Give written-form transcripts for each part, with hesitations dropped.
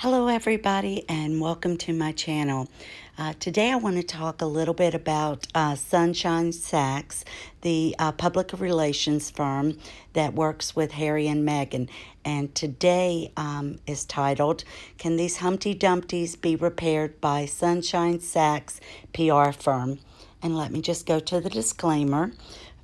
Hello everybody and welcome to my channel. Today I want to talk a little bit about Sunshine Sachs, the public relations firm that works with Harry and Meghan. And today is titled, Can These Humpty Dumptys Be Repaired by Sunshine Sachs PR Firm? And let me just go to the disclaimer.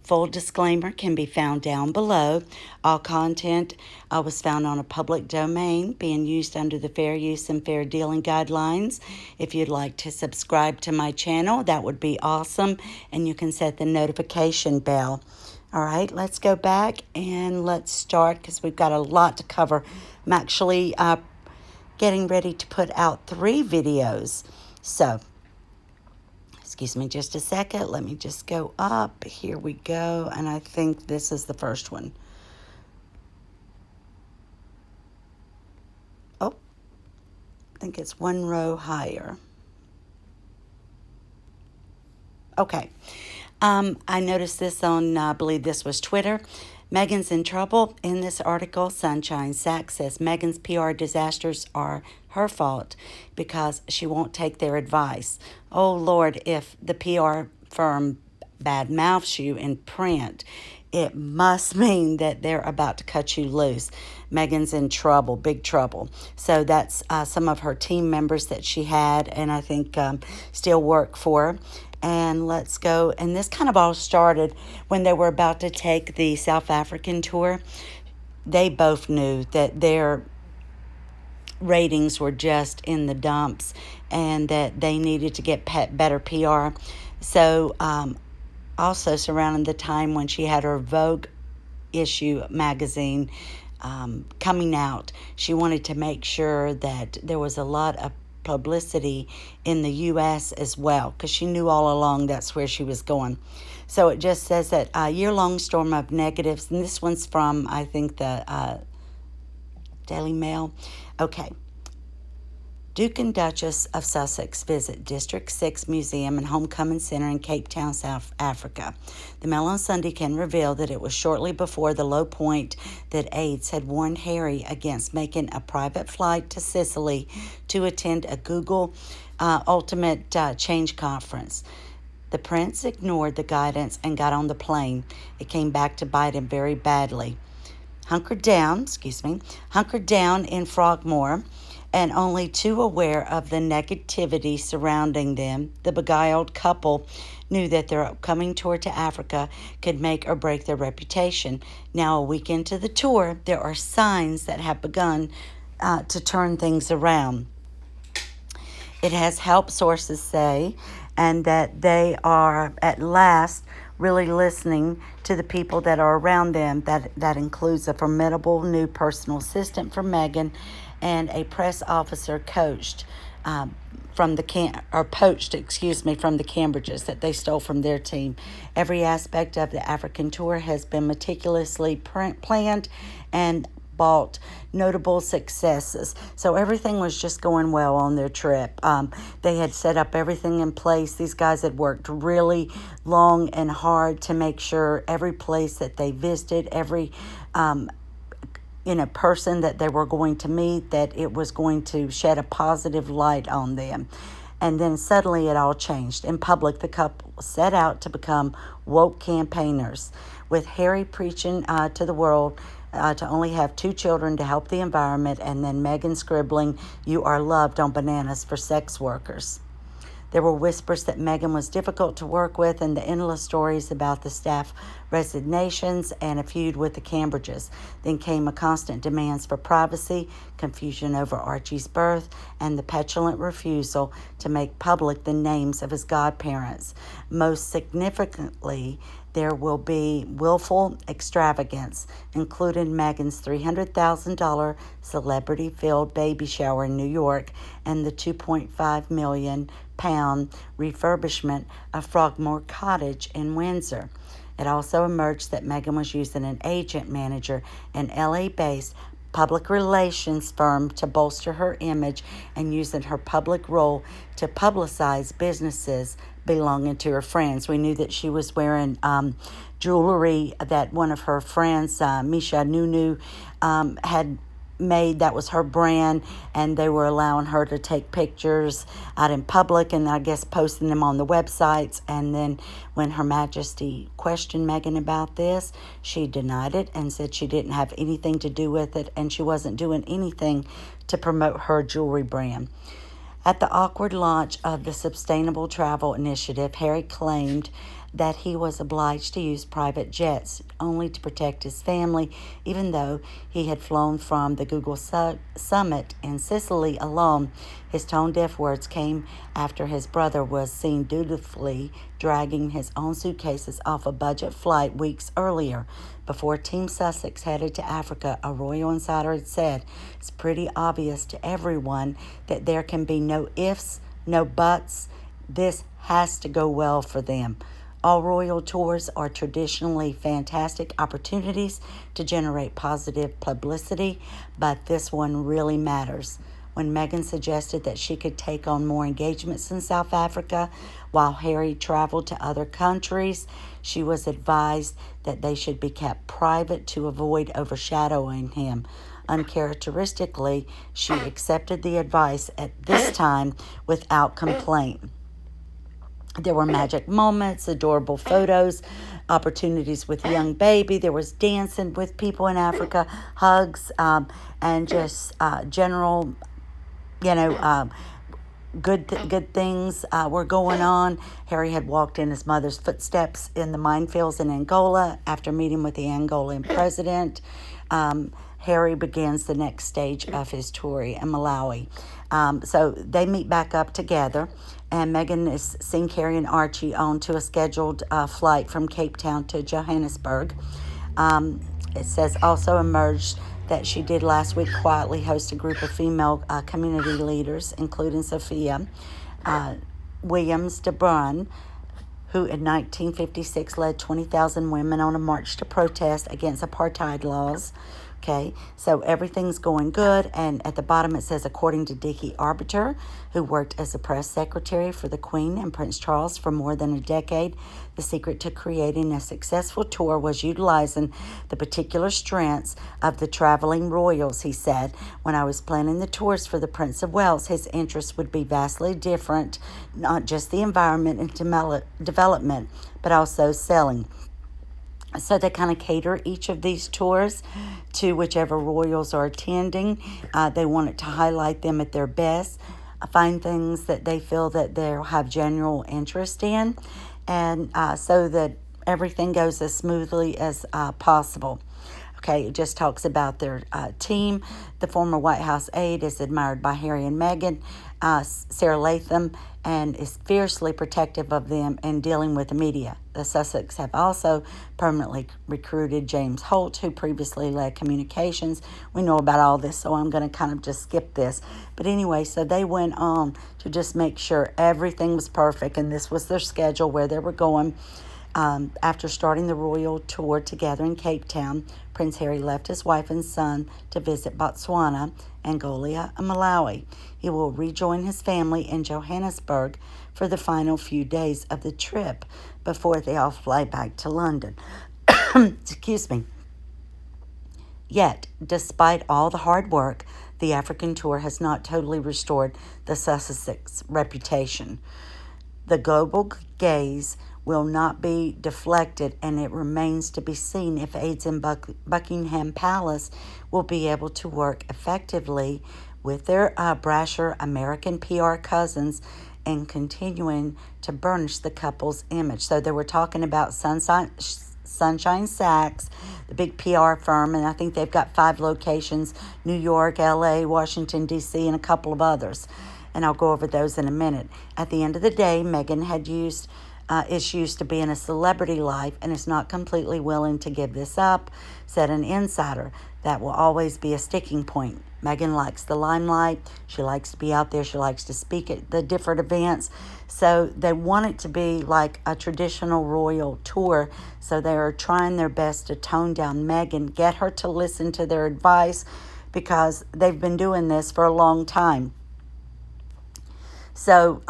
Full disclaimer can be found down below. All content was found on a public domain being used under the fair use and fair dealing guidelines. If you'd like to subscribe to my channel, that would be awesome. And you can set the notification bell. All right, let's go back and let's start because we've got a lot to cover. I'm actually getting ready to put out 3 videos. So, excuse me just a second. Let me just go up. Here we go. And I think this is the first one. Oh, I think it's 1 row higher. Okay. I noticed this on, I believe this was Twitter. Meghan's in trouble. In this article, Sunshine Sachs says Meghan's PR disasters are her fault because she won't take their advice. Oh, Lord, if the PR firm badmouths you in print, it must mean that they're about to cut you loose. Meghan's in trouble, big trouble. So that's some of her team members that she had and I think still work for her. And let's go. And this kind of all started when they were about to take the South African tour. They both knew that their ratings were just in the dumps and that they needed to get better PR. So also surrounding the time when she had her Vogue issue magazine coming out, she wanted to make sure that there was a lot of publicity in the U.S. as well, because she knew all along that's where she was going. So it just says that a year-long storm of negatives, and this one's from, I think, the Daily Mail. Okay. Duke and Duchess of Sussex visit District 6 Museum and Homecoming Center in Cape Town, South Africa. The Mail on Sunday can reveal that it was shortly before the low point that aides had warned Harry against making a private flight to Sicily to attend a Google Ultimate Change conference. The prince ignored the guidance and got on the plane. It came back to bite him very badly. Hunkered down in Frogmore, and only too aware of the negativity surrounding them, the beguiled couple knew that their upcoming tour to Africa could make or break their reputation. Now, a week into the tour, there are signs that have begun to turn things around. It has helped, sources say, and that they are at last really listening to the people that are around them. That includes a formidable new personal assistant for Meghan and a press officer poached from the Cambridges that they stole from their team. Every aspect of the African tour has been meticulously planned and brought notable successes. So everything was just going well on their trip. They had set up everything in place. These guys had worked really long and hard to make sure every place that they visited, every person that they were going to meet, that it was going to shed a positive light on them. And then suddenly it all changed. In public, the couple set out to become woke campaigners, with Harry preaching to the world to only have 2 children to help the environment, and then Meghan scribbling, "You are loved" on bananas for sex workers. There were whispers that Meghan was difficult to work with and the endless stories about the staff resignations and a feud with the Cambridges. Then came a constant demands for privacy, confusion over Archie's birth, and the petulant refusal to make public the names of his godparents. Most significantly, there will be willful extravagance, including Meghan's $300,000 celebrity-filled baby shower in New York and the £2.5 million refurbishment of Frogmore Cottage in Windsor. It also emerged that Meghan was using an agent manager, an LA-based public relations firm, to bolster her image and using her public role to publicize businesses belonging to her friends. We knew that she was wearing jewelry that one of her friends, Misha Nunu, had made that was her brand, and they were allowing her to take pictures out in public and I guess posting them on the websites. And then when Her Majesty questioned Meghan about this, she denied it and said she didn't have anything to do with it and she wasn't doing anything to promote her jewelry brand. At the awkward launch of the Sustainable Travel Initiative, Harry claimed that he was obliged to use private jets only to protect his family, even though he had flown from the Google summit in Sicily alone. His tone-deaf words came after his brother was seen dutifully dragging his own suitcases off a budget flight weeks earlier. Before Team Sussex headed to Africa, a royal insider had said, "It's pretty obvious to everyone that there can be no ifs, no buts. This has to go well for them." All royal tours are traditionally fantastic opportunities to generate positive publicity, but this one really matters. When Meghan suggested that she could take on more engagements in South Africa while Harry traveled to other countries, she was advised that they should be kept private to avoid overshadowing him. Uncharacteristically, she accepted the advice at this time without complaint. There were magic moments, adorable photos, opportunities with young baby. There was dancing with people in Africa, hugs, and just general, good things were going on. Harry had walked in his mother's footsteps in the minefields in Angola after meeting with the Angolan president. Harry begins the next stage of his tour in Malawi. So they meet back up together, and Meghan is seen carrying Archie onto a scheduled flight from Cape Town to Johannesburg. It says also emerged that she did last week quietly host a group of female community leaders, including Sophia Williams de Bruyn, who in 1956 led 20,000 women on a march to protest against apartheid laws. Okay, so everything's going good, and at the bottom it says, according to Dickie Arbiter, who worked as a press secretary for the Queen and Prince Charles for more than a decade, the secret to creating a successful tour was utilizing the particular strengths of the traveling royals. He said, "When I was planning the tours for the Prince of Wales, his interests would be vastly different, not just the environment and development, but also selling." So they kind of cater each of these tours to whichever royals are attending. They want it to highlight them at their best, find things that they feel that they'll have general interest in, and so that everything goes as smoothly as possible. Okay, it just talks about their team. The former White House aide is admired by Harry and Meghan, Sarah Latham, and is fiercely protective of them in dealing with the media. The Sussex have also permanently recruited James Holt, who previously led communications. We know about all this, so I'm going to kind of just skip this. But anyway, so they went on to just make sure everything was perfect, and this was their schedule where they were going. After starting the royal tour together in Cape Town, Prince Harry left his wife and son to visit Botswana, Angola, and Malawi. He will rejoin his family in Johannesburg for the final few days of the trip before they all fly back to London. Excuse me. Yet, despite all the hard work, the African tour has not totally restored the Sussex reputation. The global gaze will not be deflected, and it remains to be seen if aides in Buckingham Palace will be able to work effectively with their brasher American PR cousins and continuing to burnish the couple's image. So they were talking about Sunshine Sachs, the big PR firm, and I think they've got 5 locations: New York, LA, Washington, D.C., and a couple of others. And I'll go over those in a minute. At the end of the day, Meghan is used to being a celebrity life and is not completely willing to give this up, said an insider. That will always be a sticking point. Meghan likes the limelight. She likes to be out there. She likes to speak at the different events. So they want it to be like a traditional royal tour. So they are trying their best to tone down Meghan, get her to listen to their advice, because they've been doing this for a long time. So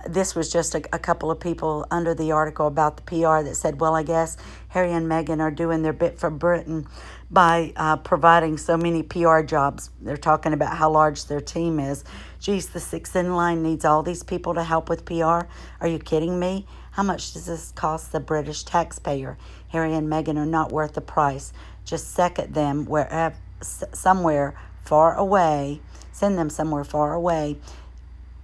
this was just a couple of people under the article about the PR that said, well, I guess Harry and Meghan are doing their bit for Britain by providing so many PR jobs. They're talking about how large their team is. Geez, the sixth in line needs all these people to help with PR? Are you kidding me? How much does this cost the British taxpayer? Harry and Meghan are not worth the price. Just second them somewhere far away. Send them somewhere far away.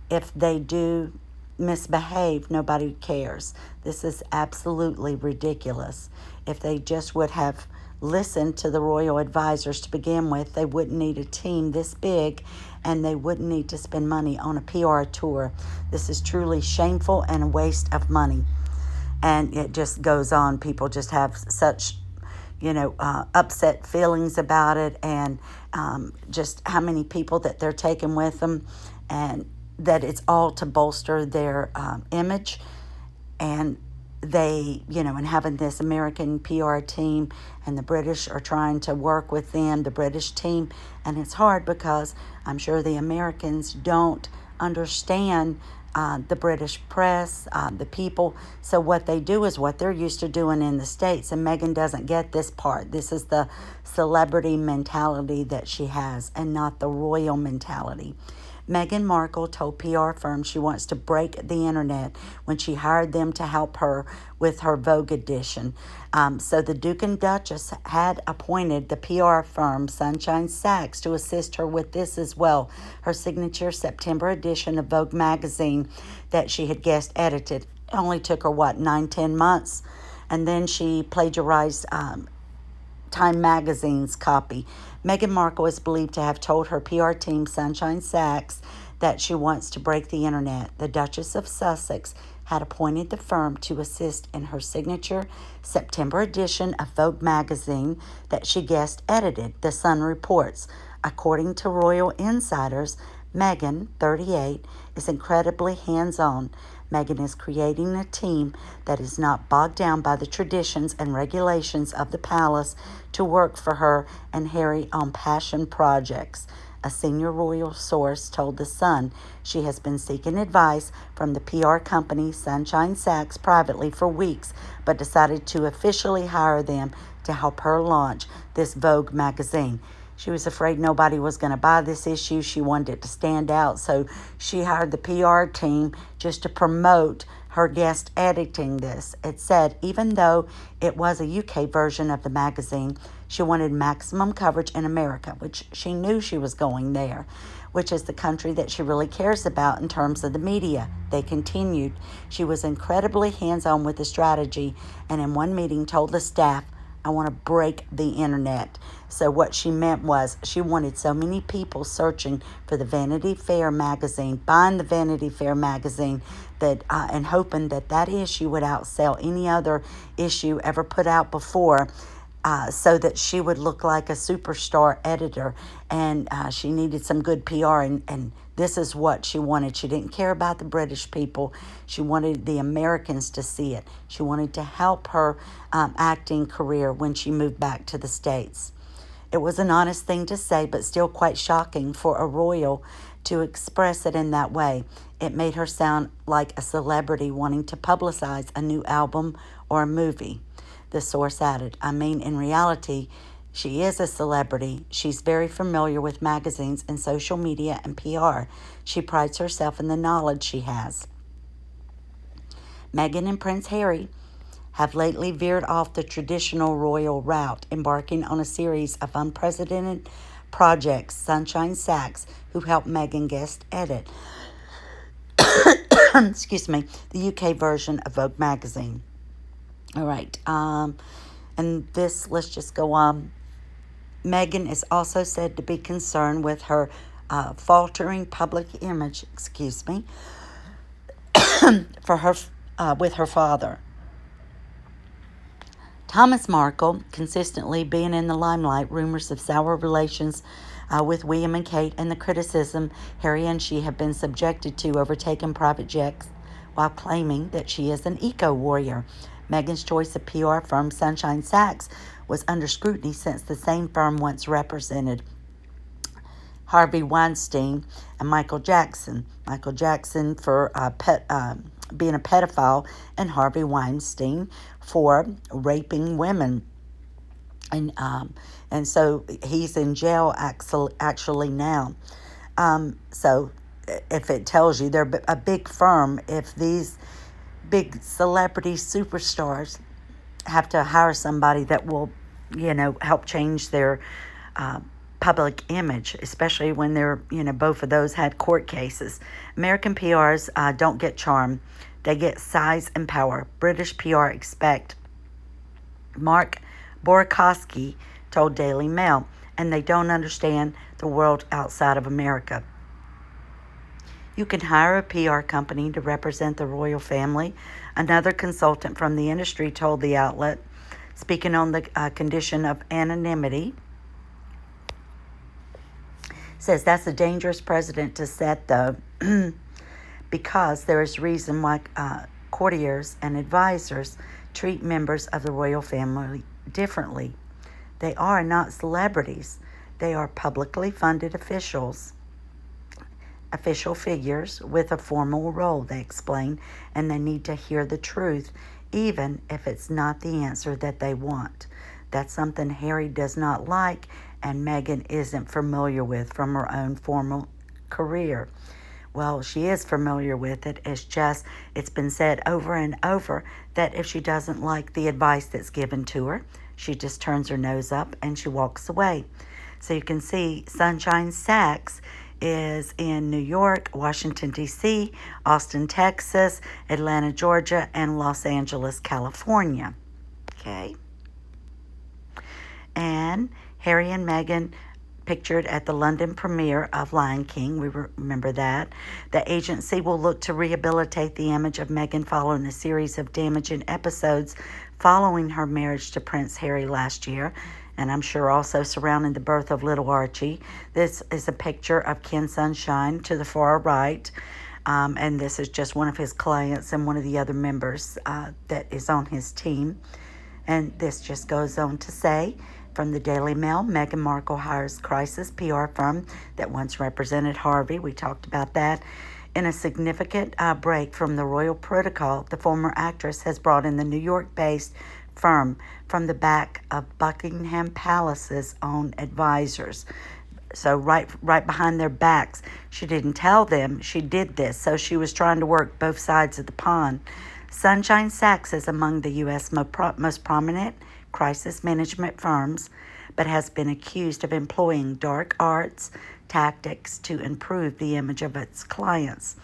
If they do misbehave, nobody cares. This is absolutely ridiculous. If they just would have listened to the royal advisors to begin with, they wouldn't need a team this big, and they wouldn't need to spend money on a PR tour. This is truly shameful and a waste of money. And it just goes on. People just have such, upset feelings about it, and just how many people that they're taking with them, and that it's all to bolster their image. And they, and having this American PR team, and the British are trying to work with them, the British team, and it's hard because I'm sure the Americans don't understand the British press, the people. So what they do is what they're used to doing in the States, and Meghan doesn't get this part. This is the celebrity mentality that she has, and not the royal mentality. Meghan Markle told PR Firm she wants to break the internet when she hired them to help her with her Vogue edition. So the Duke and Duchess had appointed the PR firm Sunshine Sachs to assist her with this as well. Her signature September edition of Vogue magazine that she had guest edited. It only took her, 9-10 months? And then she plagiarized Time Magazine's copy. Meghan Markle is believed to have told her PR team, Sunshine Sachs, that she wants to break the internet. The Duchess of Sussex had appointed the firm to assist in her signature September edition of Vogue magazine that she guest edited, The Sun reports. According to royal insiders, Meghan, 38, is incredibly hands-on. Meghan is creating a team that is not bogged down by the traditions and regulations of the palace to work for her and Harry on passion projects. A senior royal source told The Sun she has been seeking advice from the PR company Sunshine Sachs privately for weeks, but decided to officially hire them to help her launch this Vogue magazine. She was afraid nobody was going to buy this issue. She wanted it to stand out, so she hired the PR team just to promote her guest editing this. It said even though it was a UK version of the magazine, she wanted maximum coverage in America, which she knew she was going there, which is the country that she really cares about in terms of the media. They continued. She was incredibly hands-on with the strategy, and in one meeting told the staff, I want to break the internet. So what she meant was she wanted so many people searching for the Vanity Fair magazine, buying the Vanity Fair magazine, that and hoping that issue would outsell any other issue ever put out before, so that she would look like a superstar editor. And she needed some good PR, and this is what she wanted. She didn't care about the British people. She wanted the Americans to see it. She wanted to help her acting career when she moved back to the States. It was an honest thing to say, but still quite shocking for a royal to express it in that way. It made her sound like a celebrity wanting to publicize a new album or a movie. The source added, in reality, she is a celebrity. She's very familiar with magazines and social media and PR. She prides herself in the knowledge she has. Meghan and Prince Harry have lately veered off the traditional royal route, embarking on a series of unprecedented projects. Sunshine Sachs, who helped Meghan guest edit, the UK version of Vogue magazine. All right, and this, let's just go on. Meghan is also said to be concerned with her faltering public image, for her with her father. Thomas Markle, consistently being in the limelight, rumors of sour relations with William and Kate, and the criticism Harry and she have been subjected to over taking private jets while claiming that she is an eco-warrior. Meghan's choice of PR firm Sunshine Sachs was under scrutiny since the same firm once represented Harvey Weinstein and Michael Jackson. Michael Jackson for being a pedophile, and Harvey Weinstein for raping women. And so he's in jail actually now. So if it tells you they're a big firm, if these big celebrity superstars have to hire somebody that will, help change their public image, especially when they're, both of those had court cases. American PRs don't get charm. They get size and power. British PR expect. Mark Borkowski told Daily Mail, and they don't understand the world outside of America. You can hire a PR company to represent the royal family, another consultant from the industry told the outlet, speaking on the condition of anonymity. Says that's a dangerous precedent to set, though, because there is reason why courtiers and advisors treat members of the royal family differently. They are not celebrities. They are publicly funded official figures with a formal role, they explain, and they need to hear the truth, even if it's not the answer that they want. That's something Harry does not like and Meghan isn't familiar with from her own formal career. Well, she is familiar with it. It's been said over and over that if she doesn't like the advice that's given to her, she just turns her nose up and she walks away. So you can see Sunshine Sachs is in New York, Washington, D.C., Austin, Texas, Atlanta, Georgia, and Los Angeles, California. Okay. And Harry and Meghan pictured at the London premiere of Lion King. We remember that. The agency will look to rehabilitate the image of Meghan following a series of damaging episodes following her marriage to Prince Harry last year, and I'm sure also surrounding the birth of little Archie. This is a picture of Ken Sunshine to the far right, and this is just one of his clients and one of the other members that is on his team. And this just goes on to say, from the Daily Mail, Meghan Markle hires crisis PR firm that once represented Harvey. We talked about that. In a significant break from the royal protocol, the former actress has brought in the New York-based firm from the back of Buckingham Palace's own advisors. So right behind their backs. She didn't tell them she did this, so she was trying to work both sides of the pond. Sunshine Sachs is among the U.S. most prominent crisis management firms, but has been accused of employing dark arts tactics to improve the image of its clients.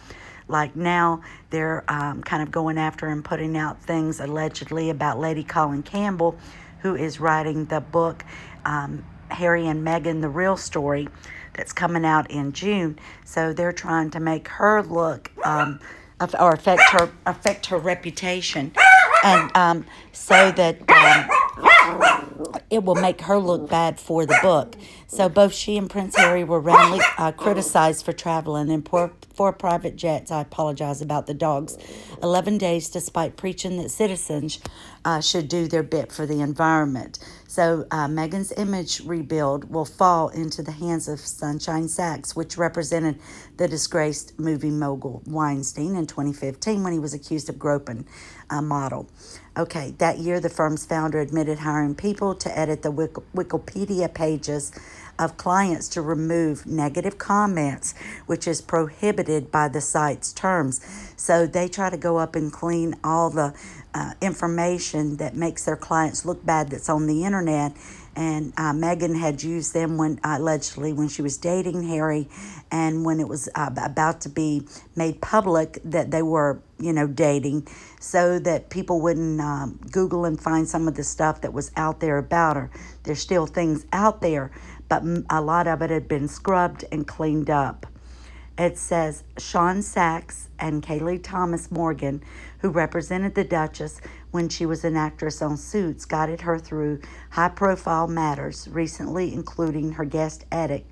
Like now, they're kind of going after and putting out things allegedly about Lady Colin Campbell, who is writing the book Harry and Meghan, The Real Story, that's coming out in June. So they're trying to make her look or affect her reputation, and so that it will make her look bad for the book. So both she and Prince Harry were roundly criticized for traveling in four private jets. I apologize about the dogs. 11 days despite preaching that citizens should do their bit for the environment. So Meghan's image rebuild will fall into the hands of Sunshine Sachs, which represented the disgraced movie mogul Weinstein in 2015 when he was accused of groping a model. Okay, that year the firm's founder admitted hiring people to edit the Wikipedia pages of clients to remove negative comments, which is prohibited by the site's terms. So they try to go up and clean all the information that makes their clients look bad that's on the internet. And Meghan had used them allegedly when she was dating Harry, and when it was about to be made public that they were, dating, so that people wouldn't Google and find some of the stuff that was out there about her. There's still things out there, but a lot of it had been scrubbed and cleaned up. It says Sean Sachs and Kaylee Thomas Morgan, who represented the Duchess when she was an actress on Suits, guided her through high-profile matters, recently including her guest edit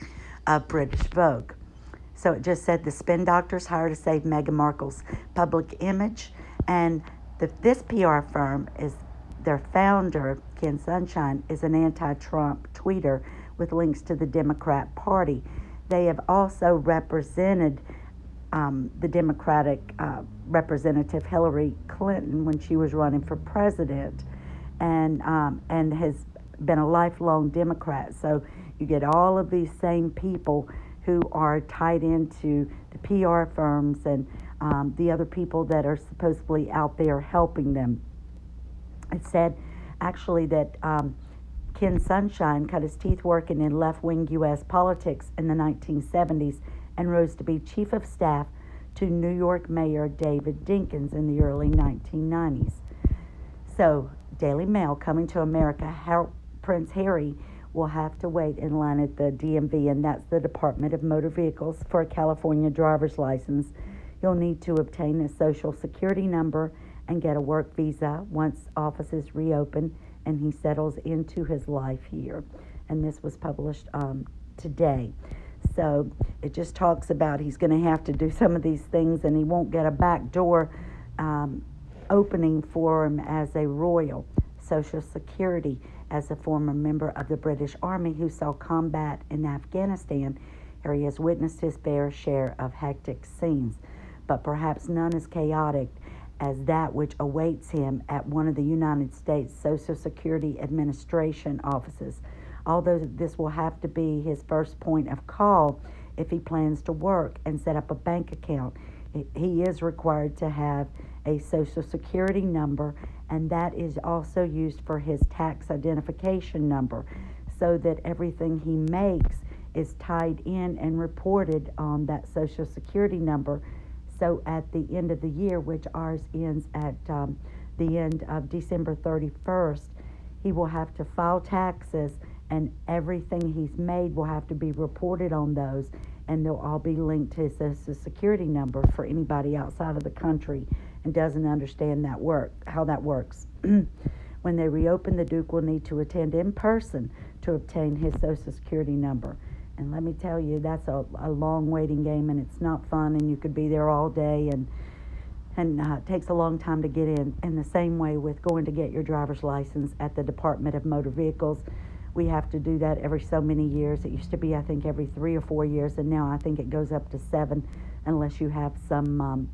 of British Vogue. So it just said the spin doctors hired to save Meghan Markle's public image, and this PR firm is their founder, Ken Sunshine, is an anti-Trump tweeter with links to the Democrat Party. They have also represented the Democratic Representative Hillary Clinton when she was running for president, and has been a lifelong Democrat. So you get all of these same people who are tied into the PR firms and the other people that are supposedly out there helping them. It said actually that Ken Sunshine cut his teeth working in left-wing U.S. politics in the 1970s and rose to be chief of staff to New York Mayor David Dinkins in the early 1990s. So, Daily Mail coming to America, Prince Harry will have to wait in line at the DMV, and that's the Department of Motor Vehicles, for a California driver's license. You'll need to obtain a social security number and get a work visa once offices reopen and he settles into his life here. And this was published today. So it just talks about he's going to have to do some of these things, and he won't get a back door opening for him as a royal. Social Security, as a former member of the British Army who saw combat in Afghanistan, Harry has witnessed his fair share of hectic scenes, but perhaps none as chaotic as that which awaits him at one of the United States Social Security Administration offices. Although this will have to be his first point of call if he plans to work and set up a bank account, he is required to have a Social Security number, and that is also used for his tax identification number, so that everything he makes is tied in and reported on that Social Security number. So at the end of the year, which ours ends at the end of December 31st, he will have to file taxes, and everything he's made will have to be reported on those, and they'll all be linked to his Social Security number for anybody outside of the country and doesn't understand how that works. When they reopen, the Duke will need to attend in person to obtain his Social Security number. And let me tell you, that's a long waiting game, and it's not fun, and you could be there all day, and it takes a long time to get in. And the same way with going to get your driver's license at the Department of Motor Vehicles. We have to do that every so many years. It used to be, I think, every 3 or 4 years, and now I think it goes up to 7, unless you have some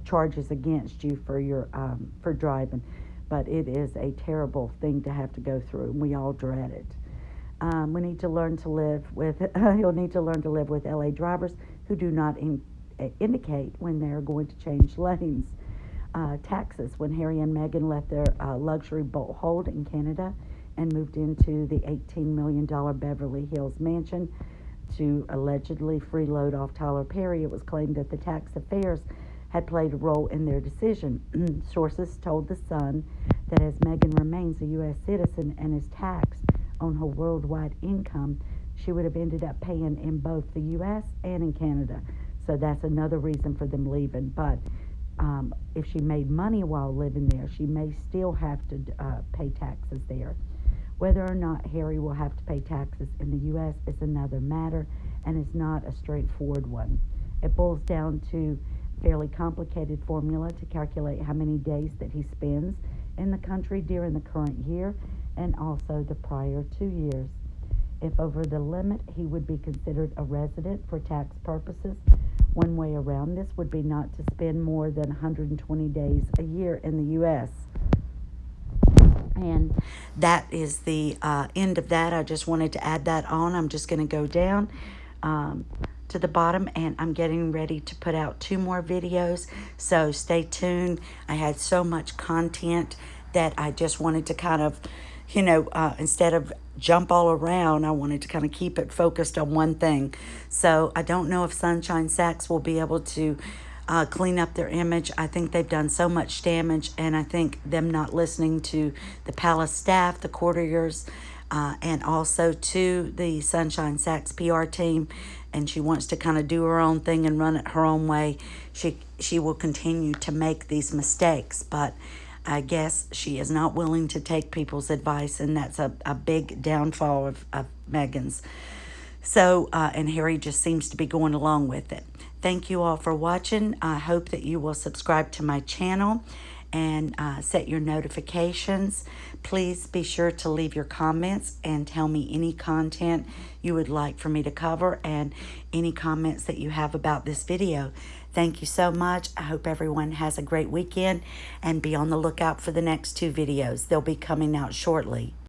charges against you for driving. But it is a terrible thing to have to go through, and we all dread it. We need to learn to live with. You'll need to learn to live with LA drivers who do not indicate when they're going to change lanes. Taxes. When Harry and Meghan left their luxury boat hold in Canada and moved into the $18 million Beverly Hills mansion to allegedly freeload off Tyler Perry, it was claimed that the tax affairs had played a role in their decision. Sources told The Sun that as Meghan remains a U.S. citizen and is taxed on her worldwide income, she would have ended up paying in both the U.S. and in Canada. So that's another reason for them leaving. But if she made money while living there, she may still have to pay taxes there. Whether or not Harry will have to pay taxes in the U.S. is another matter, and is not a straightforward one. It boils down to a fairly complicated formula to calculate how many days that he spends in the country during the current year and also the prior 2 years. If over the limit, he would be considered a resident for tax purposes. One way around this would be not to spend more than 120 days a year in the U.S. And that is the end of that. I just wanted to add that on. I'm just going to go down to the bottom, and I'm getting ready to put out 2 more videos. So stay tuned. I had so much content that I just wanted to kind of, instead of jump all around, I wanted to kind of keep it focused on one thing. So I don't know if Sunshine Sachs will be able to clean up their image. I think they've done so much damage, and I think them not listening to the palace staff, the courtiers, and also to the Sunshine Sachs PR team, and she wants to kind of do her own thing and run it her own way. She will continue to make these mistakes, but I guess she is not willing to take people's advice, and that's a big downfall of Meghan's. So, and Harry just seems to be going along with it. Thank you all for watching. I hope that you will subscribe to my channel and set your notifications. Please be sure to leave your comments and tell me any content you would like for me to cover and any comments that you have about this video. Thank you so much. I hope everyone has a great weekend, and be on the lookout for the next 2 videos. They'll be coming out shortly.